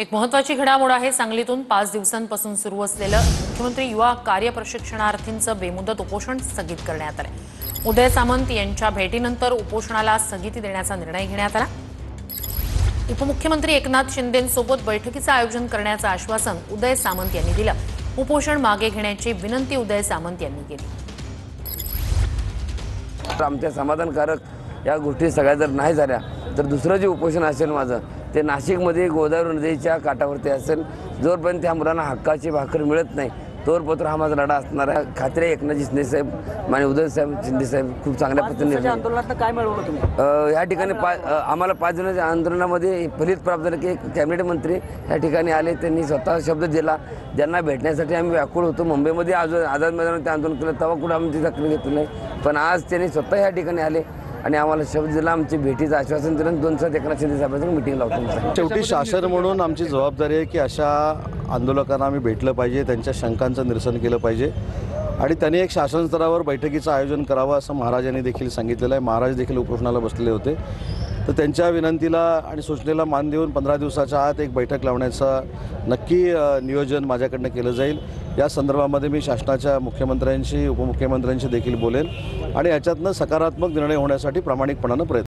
एक महत्त्वाची घडामोड आहे। सांगलीतून 5 दिवसांपासून सुरू असलेलं मुख्यमंत्री युवा कार्य प्रशिक्षणार्थींचं बेमुदत उपोषण स्थगित करण्यात आलं। उदय सामंत यांच्या भेटीनंतर उपोषणाला स्थगिती देण्याचा निर्णय घेण्यात आला। उपमुख्यमंत्री एकनाथ शिंदेंसोबत बैठकीचं आयोजन करण्याचं आश्वासन उदय सामंत यांनी दिलं। उपोषण मागे घेण्याची विनंती उदय सामंत यांनी केली। आमच्या समाधानकारक या गोष्टी सगळ्या जर नाही झाल्या तर दुसरं जे उपोषण असेल माझं ते नाशिकमध्ये गोदावरी नदीच्या काठावरती असेल। जोपर्यंत त्या मुलांना हक्काची भाकर मिळत नाही तोपर्यंत हा माझा लढा असणार आहे। खात्री आहे एकनाथ शिंदे साहेब आणि उदय शिंदे साहेब खूप चांगल्या पद्धतीने आंदोलनात काय मिळवलं तुम्ही? या ठिकाणी आम्हाला 5 दिवसाच्या आंदोलनामध्ये फलित प्राप्त झालं की एक कॅबिनेट मंत्री या ठिकाणी आले। त्यांनी स्वतः शब्द दिला ज्यांना भेटण्यासाठी आम्ही व्याकुळ होतो। मुंबईमध्ये आझाद मैदानात आंदोलन केलं तेव्हा कुठं आमची दखल घेतली नाही, पण आज त्यांनी स्वतः या ठिकाणी आले आणि आम्हाला शब्द दिला, आमची भेटीचं आश्वासन दिलं। 2 दिवसात एकनाथ शिंदे साहेबांची मीटिंग लावतो। शेवटी शासन म्हणून आमची जबाबदारी आहे की अशा आंदोलकांना आम्ही भेटलं पाहिजे, त्यांच्या शंकांचं निरसन केलं पाहिजे आणि त्यांनी एक शासन स्तरावर बैठकीचं आयोजन करावं असं महाराजांनी देखील सांगितलेलं आहे। महाराज देखील उपोषणाला बसलेले होते, तर त्यांच्या विनंतीला आणि सूचनेला मान देऊन 15 दिवसाच्या आत एक बैठक लावण्याचं नक्की नियोजन माझ्याकडनं केलं जाईल। या संदर्भामध्ये मी शासनाच्या मुख्यमंत्र्यांशी उपमुख्यमंत्र्यांशी देखील बोलेन आणि याच्यातनं सकारात्मक निर्णय होण्यासाठी प्रामाणिकपणानं प्रयत्न